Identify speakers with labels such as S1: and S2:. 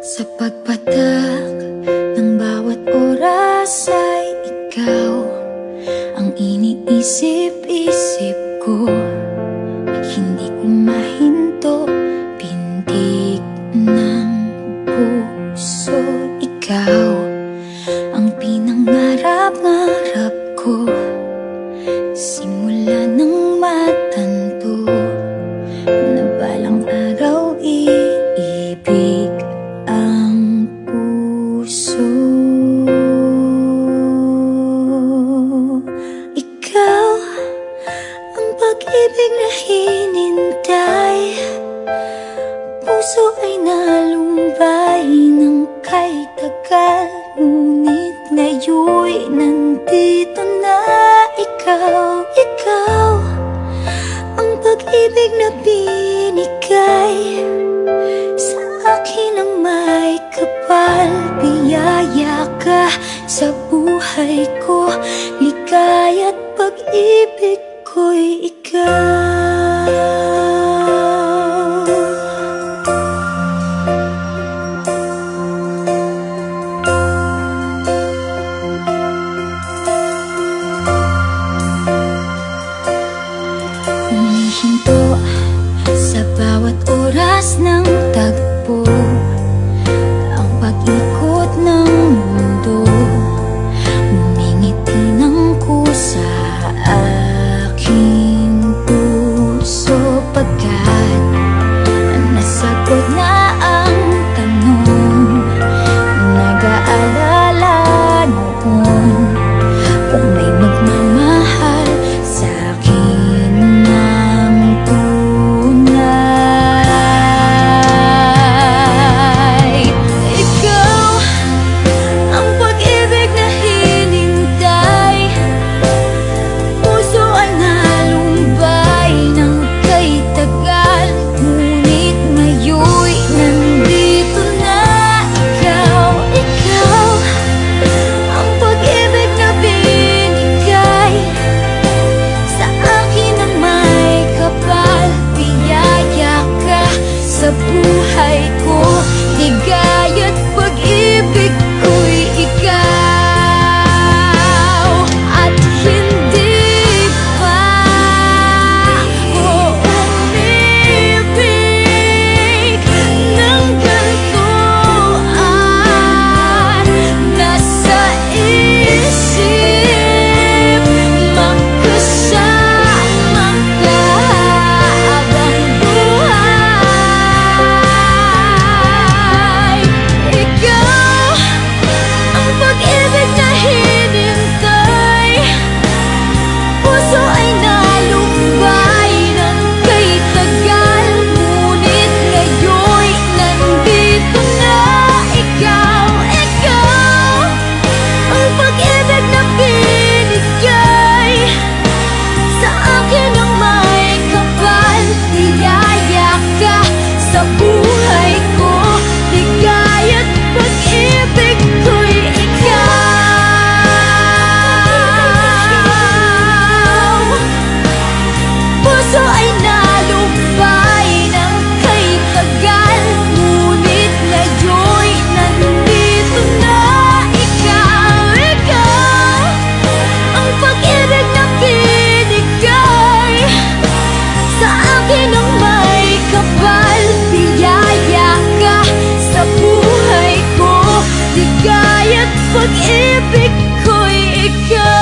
S1: Sa pagpatak ng bawat oras ay ikaw ang iniisip-isip ko. Hindi ko mahinto, pintig ng puso. Ikaw ang pinangarap-ngarap ko, simula ng matanto na balang araw iibig ang puso. Ikaw ang pag-ibig na hinintay, puso ay nalumbay ng kay tagal, ngunit ngayon'y nandito na ikaw. Ikaw ang pag-ibig na binigay sa akin ang may kapal. Biyaya ka sa buhay ko, ligaya't pag-ibig ko'y ikaw. Humihinto sa bawat oras ng tagpo, ang pag-ikot ng mundo, ngumingiti ng kusa aking puso. Pagkat nasagot na ang tanong, nag-aalala noon kung may magmamahal sa akin ng tunay. Ikaw ang pag-ibig na hinintay, puso ay nalumbay ng kay tagal, ngunit ngayon'y nandito na ikaw. Ikaw ang pag-ibig na binigay sa akin ang may kapal. Biyaya ka sa buhay ko, ligaya't pag-ibig ko'y ikaw. At hindi pa ako umibig ng gantuan. Nasa isip magkasama ka habang buhay. Ikaw ang pag-ibig na hinintay, puso ay nalumbay ng kay tagal, ngunit ngayon'y nandito na ikaw. Ikaw ang pag-ibig na binigay sa akin ang may kapal. Biyaya ka sa buhay ko, ligaya't pag-ibig ko'y ikaw. Puso ay nalumbay ng kay tagal, ngunit ngayon'y nandito na ikaw. Ikaw ang pag-ibig na binigay sa akin ang may kapal. Biyaya ka sa buhay ko, ligaya't pag-ibig ko'y ikaw.